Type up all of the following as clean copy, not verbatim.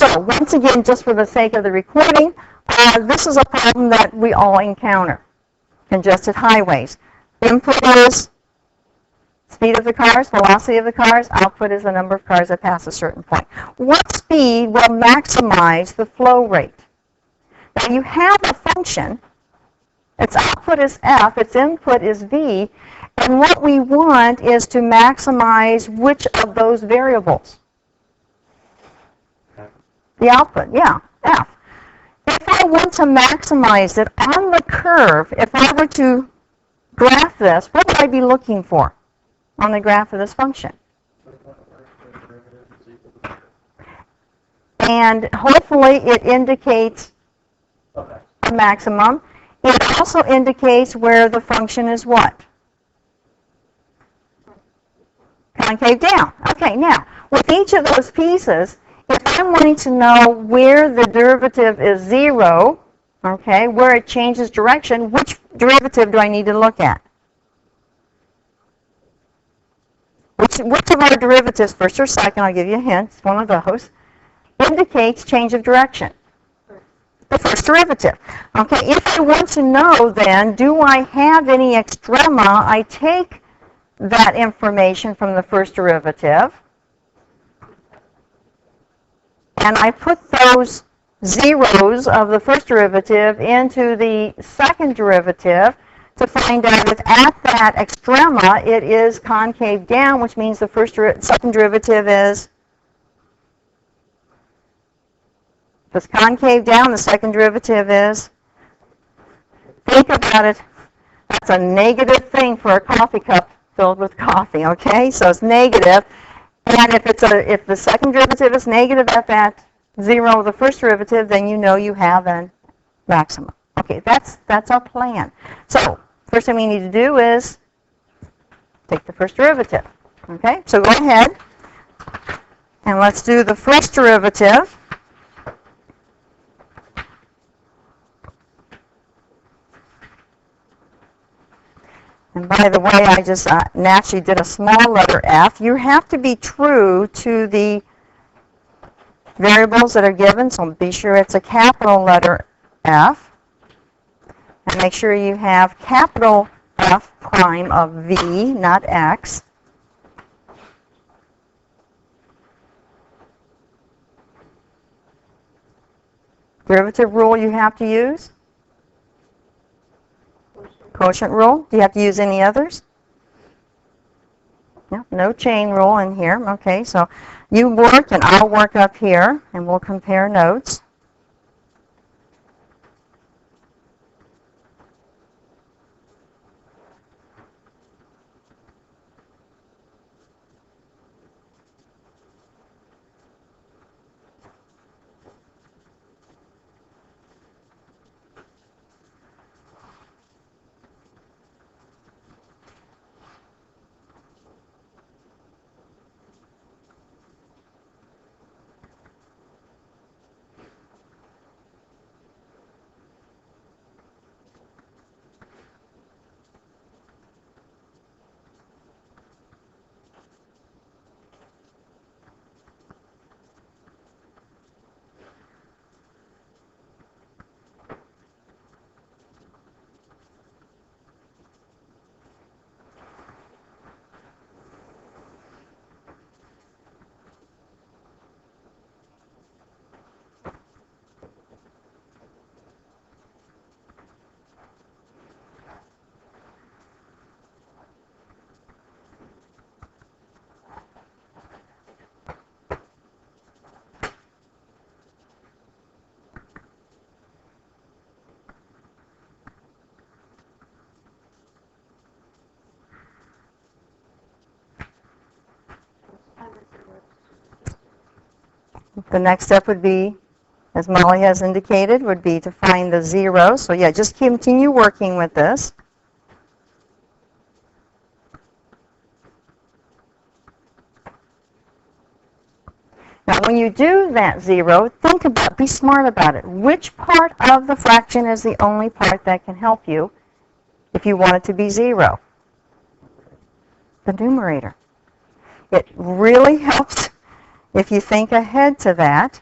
So once again, just for the sake of the recording, this is a problem that we all encounter. Congested highways. Input is speed of the cars, velocity of the cars. Output is the number of cars that pass a certain point. What speed will maximize the flow rate? Now you have a function. Its output is f, its input is v, and what we want is to maximize which of those variables? The output, yeah, f. If I want to maximize it on the curve, if I were to graph this, what would I be looking for on the graph of this function? And hopefully it indicates a maximum. It also indicates where the function is what? Concave down. Okay, now, with each of those pieces, if I'm wanting to know where the derivative is 0, okay, where it changes direction, which derivative do I need to look at? Which of our derivatives, first or second, I'll give you a hint, it's one of those, indicates change of direction? The first derivative. Okay, if I want to know then, do I have any extrema, I take that information from the first derivative, and I put those zeros of the first derivative into the second derivative to find out if at that extrema it is concave down, which means the second derivative is, if it's concave down, the second derivative is, think about it, that's a negative thing for a coffee cup filled with coffee, okay? So it's negative. And if the second derivative is negative at that 0 of the first derivative, then you know you have a maximum. Okay, that's our plan. So first thing we need to do is take the first derivative. Okay, so go ahead and let's do the first derivative. And by the way, I just naturally did a small letter f. You have to be true to the variables that are given, so be sure it's a capital letter F. And make sure you have capital F prime of v, not x. Derivative rule you have to use? Quotient rule. Do you have to use any others? No chain rule in here. Okay, so you work and I'll work up here and we'll compare notes. The next step would be, as Molly has indicated, would be to find the 0. So yeah, just continue working with this. Now when you do that 0, be smart about it. Which part of the fraction is the only part that can help you if you want it to be 0? The numerator. It really helps if you think ahead to that.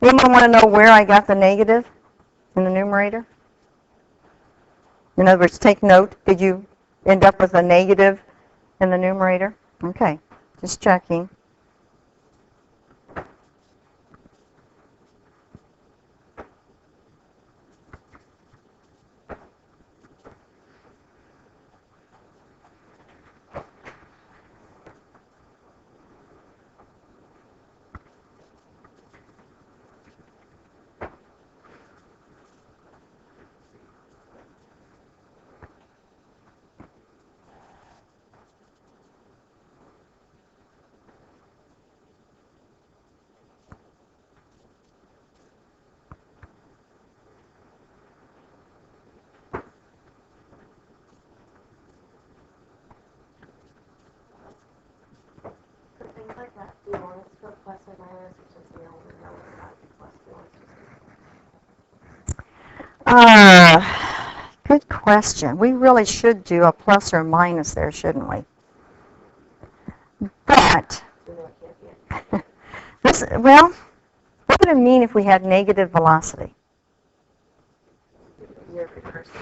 Anyone want to know where I got the negative in the numerator? In other words, take note. Did you end up with a negative in the numerator? Okay, just checking. Good question. We really should do a plus or minus there, shouldn't we? But, well, what would it mean if we had negative velocity? You're reversing.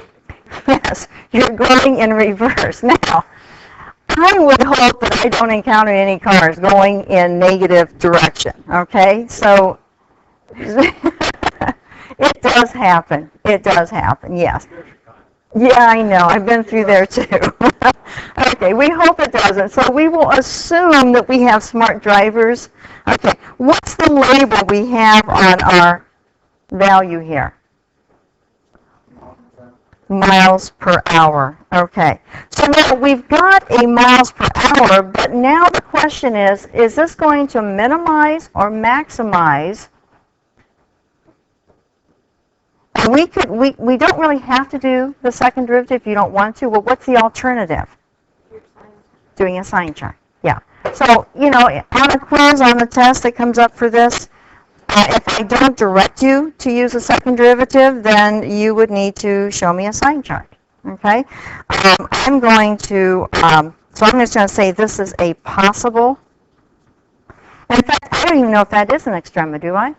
Yes, you're going in reverse. Now, I would hope that I don't encounter any cars going in negative direction, okay? So, it does happen. It does happen, yes. Yeah, I know. I've been through there too. Okay, we hope it doesn't. So we will assume that we have smart drivers. Okay, what's the label we have on our value here? Miles per hour. Okay, so now we've got a miles per hour, but now the question is this going to minimize or maximize? And we don't really have to do the second derivative if you don't want to. Well, what's the alternative? Doing a sign chart. Yeah. So, you know, on a quiz, on the test that comes up for this, if I don't direct you to use a second derivative, then you would need to show me a sign chart. Okay? I'm going to, so I'm just going to say this is a possible. In fact, I don't even know if that is an extrema, do I?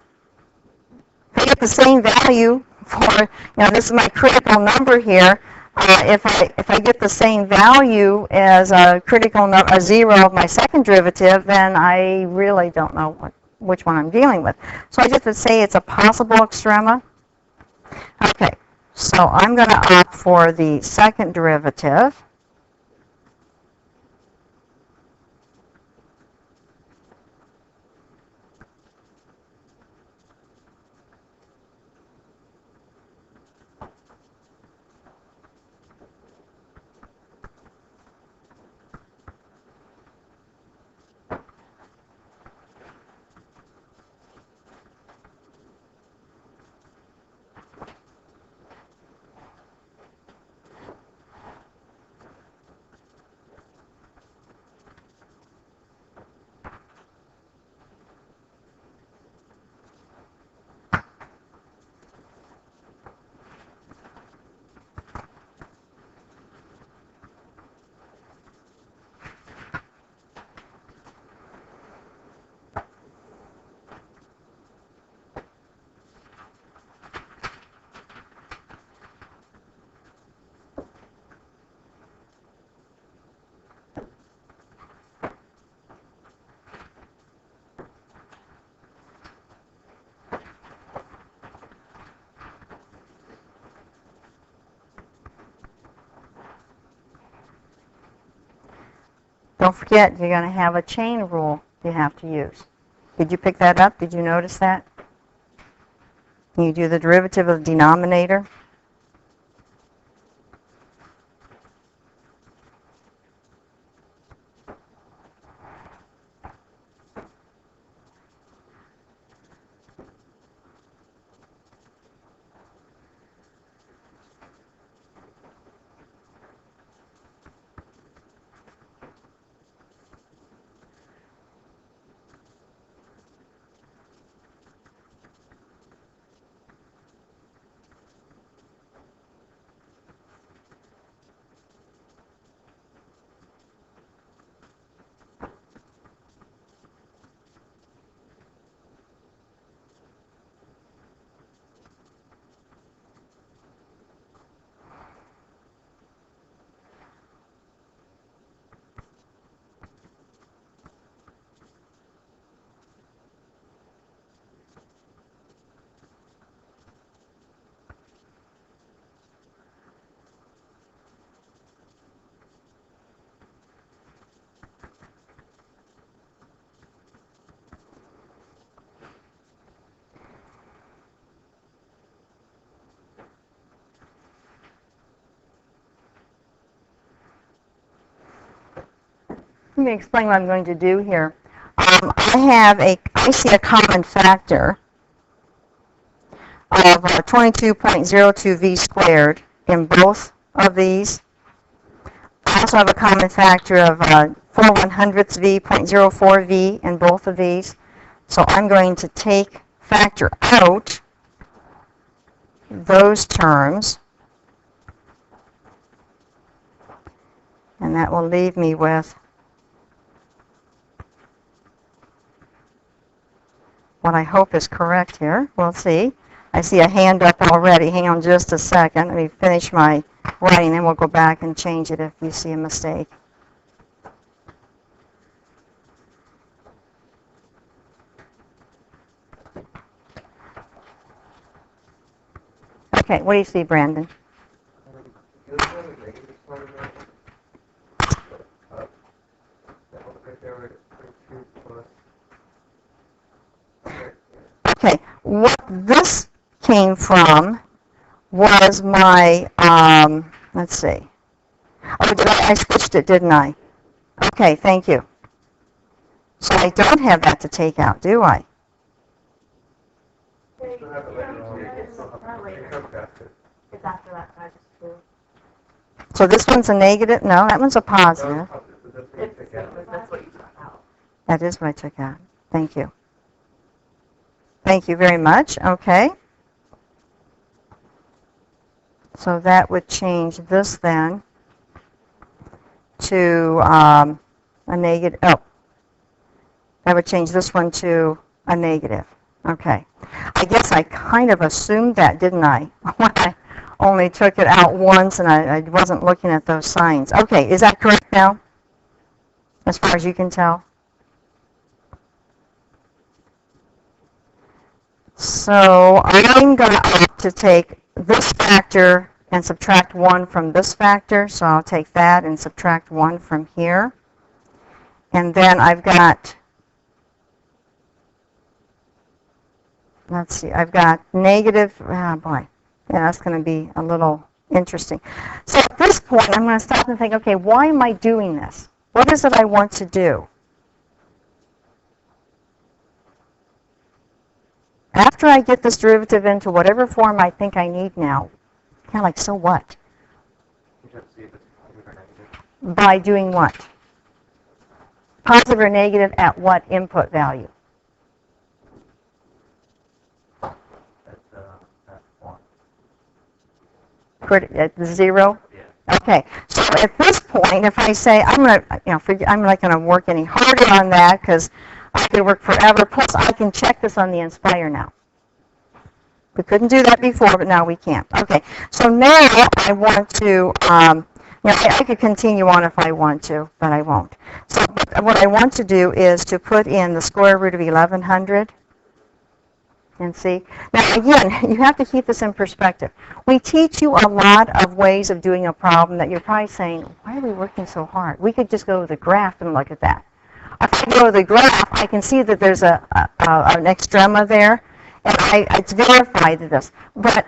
If I get the same value for, you know, this is my critical number here. If I get the same value as a a zero of my second derivative, then I really don't know which one I'm dealing with. So I just would say it's a possible extrema. Okay, so I'm going to opt for the second derivative. Don't forget, you're going to have a chain rule you have to use. Did you pick that up? Did you notice that? You do the derivative of the denominator. let me explain what I'm going to do here. I see a common factor of 22.02v squared in both of these. I also have a common factor of 4/100ths v, 0.04v in both of these. So I'm going to factor out those terms, and that will leave me with what I hope is correct here. We'll see. I see a hand up already. Hang on just a second. Let me finish my writing, and we'll go back and change it if you see a mistake. Okay, what do you see, Brandon? Okay, what this came from was my, let's see. Oh, I switched it, didn't I? Okay, thank you. So I don't have that to take out, do I? So this one's a negative? No, that one's a positive. That is what I took out. Thank you. Thank you very much. Okay. So that would change this then to a negative. Oh, that would change this one to a negative. Okay. I guess I kind of assumed that, didn't I? When I only took it out once and I wasn't looking at those signs. Okay, is that correct now? As far as you can tell? So I'm going to opt to take this factor and subtract 1 from this factor. So I'll take that and subtract 1 from here. And then I've got, let's see, I've got negative, oh boy, yeah, that's going to be a little interesting. So at this point, I'm going to stop and think, okay, why am I doing this? What is it I want to do? After I get this derivative into whatever form I think I need now, kind of like, so what? By doing what? Positive or negative at what input value? At 0? Okay. So at this point, if I say I'm not going to work any harder on that because I could work forever. Plus, I can check this on the Inspire now. We couldn't do that before, but now we can. Okay. So now I want to, I could continue on if I want to, but I won't. So what I want to do is to put in the square root of 1100. And see? Now, again, you have to keep this in perspective. We teach you a lot of ways of doing a problem that you're probably saying, why are we working so hard? We could just go to the graph and look at that. If I go to the graph, I can see that there's an extrema there, and it's verified to this. But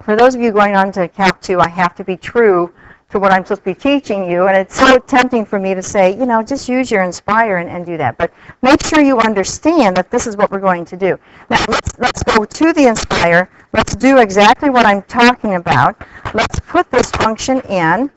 for those of you going on to Calc 2, I have to be true to what I'm supposed to be teaching you, and it's so tempting for me to say, just use your Inspire and do that. But make sure you understand that this is what we're going to do. Now, let's go to the Inspire. Let's do exactly what I'm talking about. Let's put this function in.